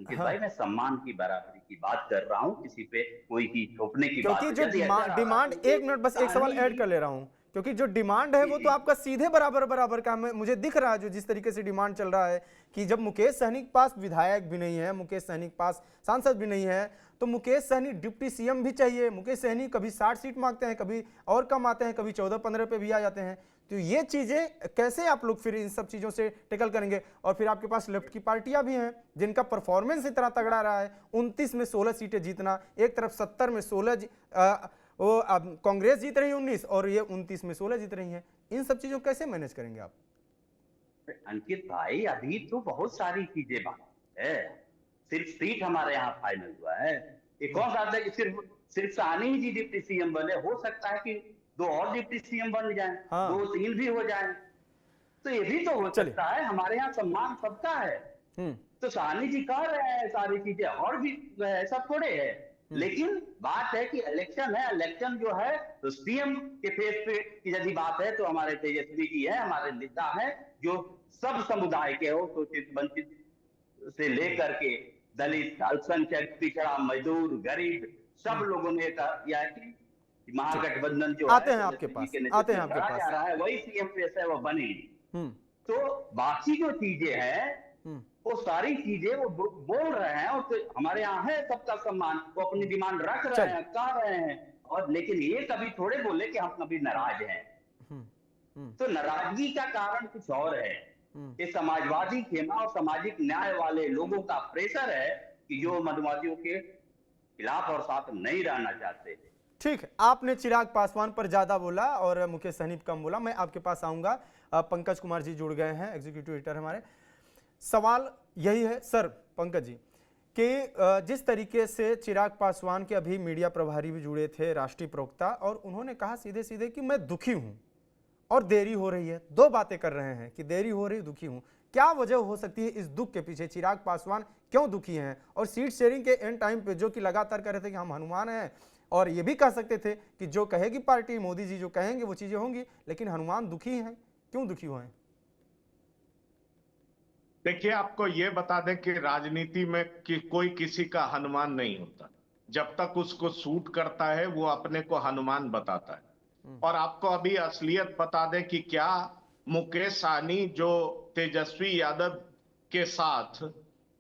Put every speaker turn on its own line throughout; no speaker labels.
अंकित
हाँ,
भाई, मैं सम्मान की बराबरी की बात कर रहा हूँ, किसी पे कोई की थोपने की बात
क्योंकि जो
यदि ऐसा रहा
डिमांड,
तो ये
एक मिनट बस एक सवाल
साहनी
ऐड
जी।
कर ले रहा हूं, क्योंकि जो डिमांड है
जी
वो
जी।
तो आपका सीधे बराबर बराबर का मुझे दिख रहा है, जो जिस तरीके से डिमांड चल रहा है कि जब मुकेश सहनी के पास विधायक भी नहीं है, मुकेश सहनी के पास सांसद भी नहीं है, तो मुकेश सहनी डिप्टी सीएम भी चाहिए। मुकेश सहनी कभी 60 सीट मांगते हैं, कभी और कम आते हैं, कभी 14-15 पे भी आ जाते हैं। तो ये चीजें कैसे आप लोग फिर इन सब चीजों से टेकल करेंगे? और फिर आपके पास लेफ्ट की पार्टियां भी हैं जिनका परफॉर्मेंस इतना तगड़ा रहा है, 29 में 16 सीटें जीतना, एक तरफ 70 में 16 वो अब कांग्रेस जीत रही है 19, और ये 29 में 16 जीत रही है। इन सब चीजों को कैसे मैनेज करेंगे आप?
अंकित भाई, अभी तो बहुत सारी चीजें बाकी है। सिर्फ सीट हमारे यहाँ फाइनल हुआ है। ये कौन सा था कि सिर्फ सिर्फ सानी ही जी डिप्टी सीएम बने? हो सकता है कि दो और डिप्टी सीएम बन जाएं,
हाँ,
2-3 भी हो जाएं। तो ये भी तो हो
चलिए।
सकता है। हमारे यहाँ सम्मान सबका है।
हम्म।
तो साहनी जी कह रहे हैं सारी चीजें, और भी ऐसा थोड़े है। लेकिन बात है कि इलेक्शन है, इलेक्शन जो है तो सीएम के फेस पे की यदि बात है तो हमारे तेजस्वी जी है, हमारे नेता है, जो सब समुदाय के हो, शोषित वंचित से लेकर के दलित, अल्पसंख्यक, पिछड़ा, मजदूर, गरीब, सब लोगों ने किया है कि
ठीक,
महागठबंधन जो है
आते हैं आपके
तेजस्वी जी
पास,
के
आते
नेतृत्व
हैं
में
आपके
लड़ा जा
पास।
रहा है, वही सीएम फेस है, वो बने।
हम्म।
तो बाकी जो चीजें हैं
हम्म।
वो सारी चीजें वो बोल रहे हैं, और तो हमारे यहाँ है सबका सम्मान, वो अपनी डिमांड रख रहे
चलिए।
हैं, कह रहे हैं। और लेकिन ये कभी थोड़े बोले कि हम कभी नाराज हैं।
हम्म। हम्म।
तो नाराजगी का कारण कुछ और है।
हम्म।
ये समाजवादी खेमा और सामाजिक न्याय वाले लोगों का प्रेशर है कि
हम्म।
जो मधुमक्खियों के खिलाफ और साथ नहीं रहना चाहते।
ठीक है, आपने चिराग पासवान पर ज्यादा बोला और मुकेश सहनी पर कम बोला। मैं आपके पास आऊंगा। पंकज कुमार जी जुड़ गए हैं, एग्जीक्यूटिव एडिटर हमारे। सवाल यही है सर, पंकज जी, कि जिस तरीके से चिराग पासवान के अभी मीडिया प्रभारी भी जुड़े थे, राष्ट्रीय प्रवक्ता, और उन्होंने कहा सीधे सीधे कि मैं दुखी हूं और देरी हो रही है। दो बातें कर रहे हैं कि देरी हो रही, दुखी हूं। क्या वजह हो सकती है इस दुख के पीछे? चिराग पासवान क्यों दुखी हैं? और सीट शेयरिंग के एंड टाइम पे जो कि लगातार कह रहे थे कि हम हनुमान हैं, और ये भी कह सकते थे कि जो कहेगी पार्टी, मोदी जी जो कहेंगे वो चीजें होंगी, लेकिन हनुमान दुखी हैं। क्यों दुखी हुए हैं?
देखिए, आपको ये बता दें कि राजनीति में कोई किसी का हनुमान नहीं होता। जब तक उसको सूट करता है वो अपने को हनुमान बताता है। और आपको अभी असलियत बता दें कि क्या मुकेश सहनी जो तेजस्वी यादव के साथ,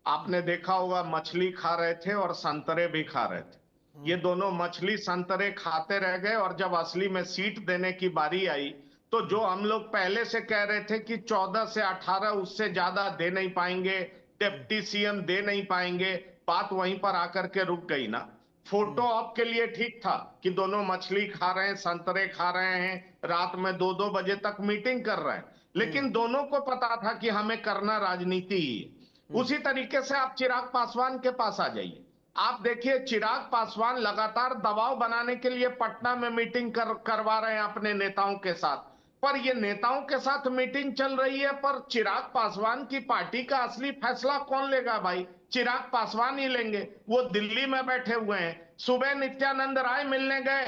आपने देखा होगा, मछली खा रहे थे और संतरे भी खा रहे थे। ये दोनों मछली संतरे खाते रह गए, और जब असली में सीट देने की बारी आई तो जो हम लोग पहले से कह रहे थे कि 14 से 18, उससे ज्यादा दे नहीं पाएंगे, डिप्टी सीएम दे नहीं पाएंगे, बात वहीं पर आकर के रुक गई ना। फोटो ऑप के लिए ठीक था कि दोनों मछली खा रहे हैं, संतरे खा रहे हैं, रात में 2-2 बजे तक मीटिंग कर रहे हैं, लेकिन दोनों को पता था कि हमें करना राजनीति ही है। उसी तरीके से आप चिराग पासवान के पास आ जाइए। आप देखिए, चिराग पासवान लगातार दबाव बनाने के लिए पटना में मीटिंग करवा रहे हैं अपने नेताओं के साथ। पर ये नेताओं के साथ मीटिंग चल रही है, पर चिराग पासवान की पार्टी का असली फैसला कौन लेगा भाई? चिराग पासवान ही लेंगे। वो दिल्ली में बैठे हुए हैं। सुबह नित्यानंद राय मिलने गए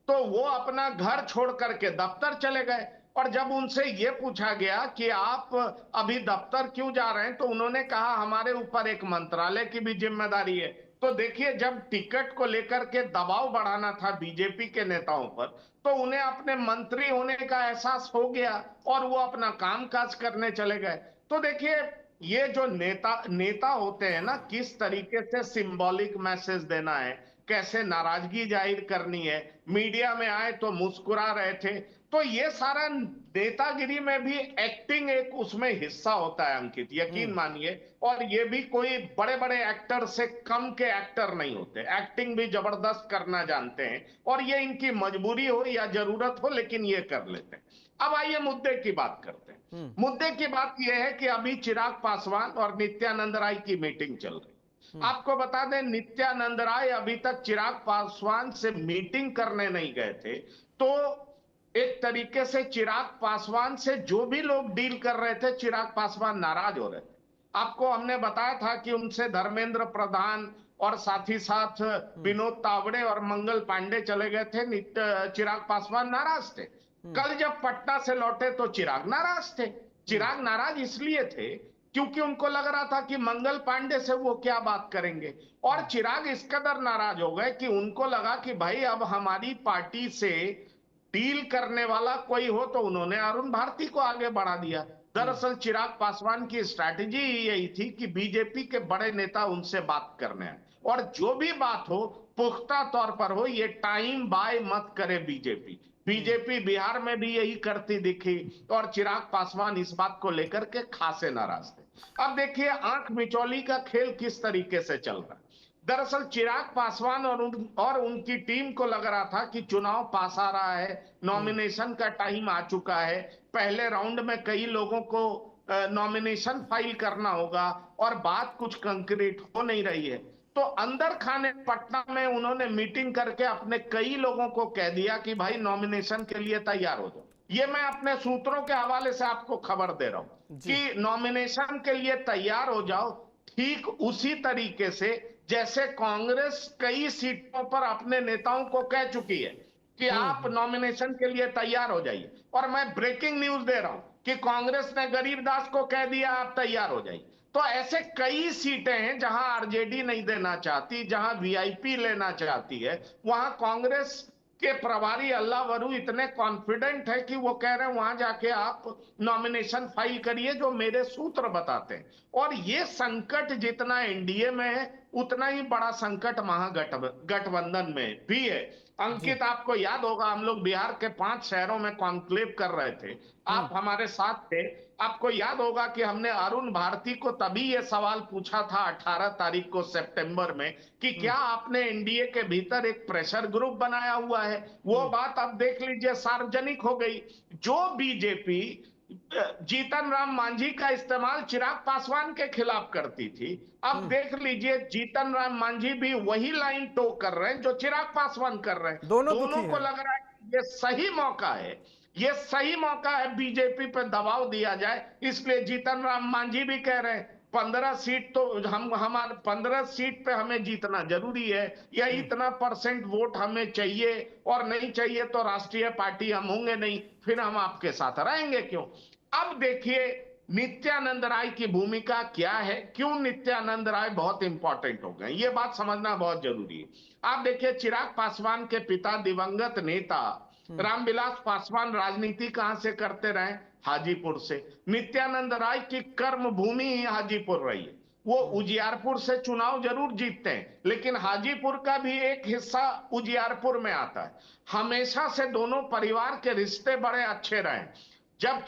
तो वो अपना घर छोड़ करके दफ्तर चले गए, और जब उनसे ये पूछा गया कि आप अभी दफ्तर क्यों जा रहे हैं, तो उन्होंने कहा हमारे ऊपर एक मंत्रालय की भी जिम्मेदारी है। तो देखिए, जब टिकट को लेकर के दबाव बढ़ाना था बीजेपी के नेताओं पर, तो उन्हें अपने मंत्री होने का एहसास हो गया और वो अपना कामकाज करने चले गए। तो देखिए, ये जो नेता नेता होते हैं ना, किस तरीके से सिंबॉलिक मैसेज देना है, कैसे नाराजगी जाहिर करनी है, मीडिया में आए तो मुस्कुरा रहे थे, तो ये सारा नेतागिरी में भी एक्टिंग एक उसमें हिस्सा होता है अंकित, यकीन मानिए। और ये भी कोई बड़े बड़े एक्टर से कम के एक्टर नहीं होते, एक्टिंग भी जबरदस्त करना जानते हैं, और ये इनकी मजबूरी हो या जरूरत हो, लेकिन ये कर लेते हैं। अब आइए मुद्दे की बात करते हैं। मुद्दे की बात यह है कि अभी चिराग पासवान और नित्यानंद राय की मीटिंग चल रही। आपको बता दें, नित्यानंद राय अभी तक चिराग पासवान से मीटिंग करने नहीं गए थे। तो एक तरीके से चिराग पासवान से जो भी लोग डील कर रहे थे, चिराग पासवान नाराज हो रहे थे। आपको हमने बताया था कि उनसे धर्मेंद्र प्रधान और साथ ही साथ विनोद तावड़े और मंगल पांडे चले गए थे, चिराग पासवान नाराज थे। कल जब पटना से लौटे तो चिराग नाराज थे। चिराग नाराज इसलिए थे क्योंकि उनको लग रहा था कि मंगल पांडे से वो क्या बात करेंगे। और चिराग इस कदर नाराज हो गए कि उनको लगा कि भाई अब हमारी पार्टी से डील करने वाला कोई हो, तो उन्होंने अरुण भारती को आगे बढ़ा दिया। दरअसल चिराग पासवान की स्ट्रैटेजी यही थी कि बीजेपी के बड़े नेता उनसे बात करने हैं, और जो भी बात हो पुख्ता तौर पर हो, ये टाइम बाय मत करे बीजेपी। बीजेपी बिहार में भी यही करती दिखी, और चिराग पासवान इस बात को लेकर के खासे नाराज थे। अब देखिए आंख मिचौली का खेल किस तरीके से चल रहा है। दरअसल चिराग पासवान और उनकी टीम को लग रहा था कि चुनाव पास आ रहा है, नॉमिनेशन का टाइम आ चुका है, पहले राउंड में कई लोगों को नॉमिनेशन फाइल करना होगा, और बात कुछ कंक्रीट हो नहीं रही है। तो अंदर खाने पटना में उन्होंने मीटिंग करके अपने कई लोगों को कह दिया कि भाई नॉमिनेशन के लिए तैयार हो जाओ। ये मैं अपने सूत्रों के हवाले से आपको खबर दे रहा हूं कि नॉमिनेशन के लिए तैयार हो जाओ। ठीक उसी तरीके से जैसे कांग्रेस कई सीटों पर अपने नेताओं को कह चुकी है कि आप नॉमिनेशन के लिए तैयार हो जाइए, और मैं ब्रेकिंग न्यूज दे रहा हूं कि कांग्रेस ने गरीबदास को कह दिया आप तैयार हो जाइए। तो ऐसे कई सीटें हैं जहां आरजेडी नहीं देना चाहती, जहां वीआईपी लेना चाहती है, वहां कांग्रेस के प्रभारी अल्लाह वरू इतने कॉन्फिडेंट है कि वो कह रहे हैं वहां जाके आप नॉमिनेशन फाइल करिए, जो मेरे सूत्र बताते हैं। और ये संकट जितना एनडीए में है, उतना ही बड़ा संकट महागठबंधन में भी है। अंकित, आपको याद होगा हम लोग बिहार के 5 शहरों में कॉन्क्लेव कर रहे थे, आप हमारे साथ थे। आपको याद होगा कि हमने अरुण भारती को तभी यह सवाल पूछा था 18 तारीख को सितंबर में कि क्या आपने एनडीए के भीतर एक प्रेशर ग्रुप बनाया हुआ है। वो बात अब देख लीजिए सार्वजनिक हो गई। जो बीजेपी जीतन राम मांझी का इस्तेमाल चिराग पासवान के खिलाफ करती थी, अब देख लीजिए जीतन राम मांझी भी वही लाइन टो कर रहे हैं जो चिराग पासवान कर रहे हैं। दोनों को लग रहा है कि ये सही मौका है, ये सही मौका है बीजेपी पे दबाव दिया जाए। इसलिए जीतन राम मांझी भी कह रहे हैं 15 सीट तो हमारे 15 सीट पे हमें जीतना जरूरी है, या इतना % वोट हमें चाहिए, और नहीं चाहिए तो राष्ट्रीय पार्टी हम होंगे नहीं, फिर हम आपके साथ रहेंगे क्यों। अब देखिए नित्यानंद राय की भूमिका क्या है, क्यों नित्यानंद राय बहुत इंपॉर्टेंट हो गए, ये बात समझना बहुत जरूरी है। आप देखिए चिराग पासवान के पिता दिवंगत नेता रामविलास पासवान राजनीति कहां से करते रहे, हाजीपुर से। नित्यानंद राय की कर्म भूमि ही हाजीपुर रही है। वो उजियारपुर से चुनाव जरूर जीतते हैं, लेकिन हाजीपुर का भी एक हिस्सा उजियारपुर में आता है। हमेशा से दोनों परिवार के रिश्ते बड़े अच्छे रहे। जब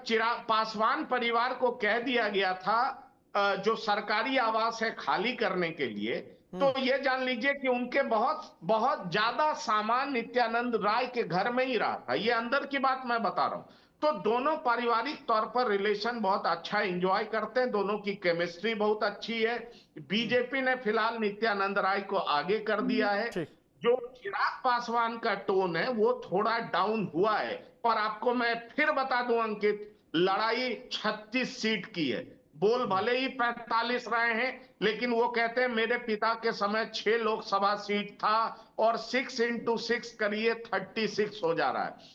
चिराग पासवान परिवार को कह दिया गया था जो सरकारी आवास है खाली करने के लिए, तो ये जान लीजिए कि उनके बहुत बहुत ज्यादा सामान नित्यानंद राय के घर में ही रहा था। ये अंदर की बात मैं बता रहा हूं। तो दोनों पारिवारिक तौर पर रिलेशन बहुत अच्छा एंजॉय करते हैं, दोनों की केमिस्ट्री बहुत अच्छी है। बीजेपी ने फिलहाल नित्यानंद राय को आगे कर दिया है। जो चिराग पासवान का टोन है वो थोड़ा डाउन हुआ है। और आपको मैं फिर बता दूं अंकित, लड़ाई 36 सीट की है। बोल भले ही 45 रहे हैं, लेकिन वो कहते हैं मेरे पिता के समय 6 लोकसभा सीट था, और 6 into 6 करिए 36 हो जा रहा है।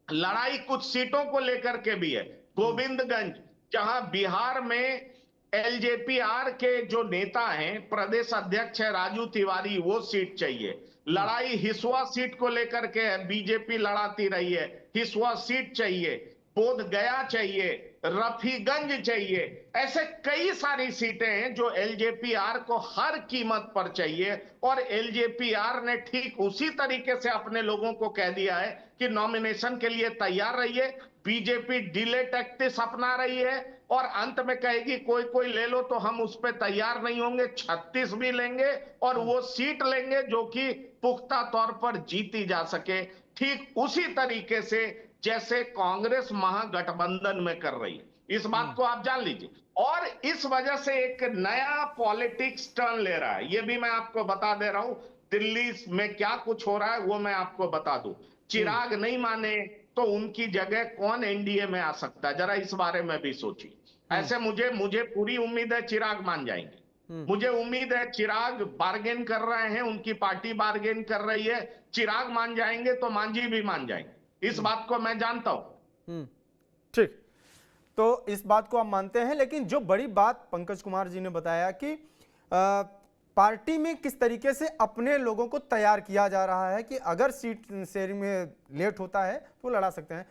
लड़ाई कुछ सीटों को लेकर के भी है। गोविंदगंज, जहां बिहार में एलजेपीआर के जो नेता हैं, प्रदेश अध्यक्ष है राजू तिवारी, वो सीट चाहिए। लड़ाई हिसुआ सीट को लेकर के है, बीजेपी लड़ाती रही है, हिसुआ सीट चाहिए। बोध गया चाहिए, रफीगंज चाहिए। ऐसे कई सारी सीटें हैं जो एलजेपीआर को हर कीमत पर चाहिए, और एलजेपीआर ने ठीक उसी तरीके से अपने लोगों को कह दिया है कि नॉमिनेशन के लिए तैयार रहिए। बीजेपी डिले टैक्टिक्स अपना रही है, और अंत में कहेगी कोई कोई ले लो, तो हम उस पर तैयार नहीं होंगे। 36 भी लेंगे, और वो सीट लेंगे जो कि पुख्ता तौर पर जीती जा सके, ठीक उसी तरीके से जैसे कांग्रेस महागठबंधन में कर रही है। इस बात को आप जान लीजिए। और इस वजह से एक नया पॉलिटिक्स टर्न ले रहा है, ये भी मैं आपको बता दे रहा हूं। दिल्ली में क्या कुछ हो रहा है वो मैं आपको बता दूं। चिराग नहीं माने तो उनकी जगह कौन एनडीए में आ सकता है, जरा इस बारे में भी सोचिए। ऐसे मुझे पूरी उम्मीद है चिराग मान जाएंगे। मुझे उम्मीद है चिराग बार्गेन कर रहे हैं, उनकी पार्टी बार्गेन कर रही है। चिराग मान जाएंगे तो मांझी भी मान जाएंगे, इस बात को मैं जानता हूं।
ठीक। तो तो इस बात को आप मानते हैं, लेकिन जो बड़ी बात पंकज कुमार जी ने बताया कि पार्टी में किस तरीके से अपने लोगों को तैयार किया जा रहा है कि अगर सीट शेयरिंग में लेट होता है तो लड़ा सकते हैं।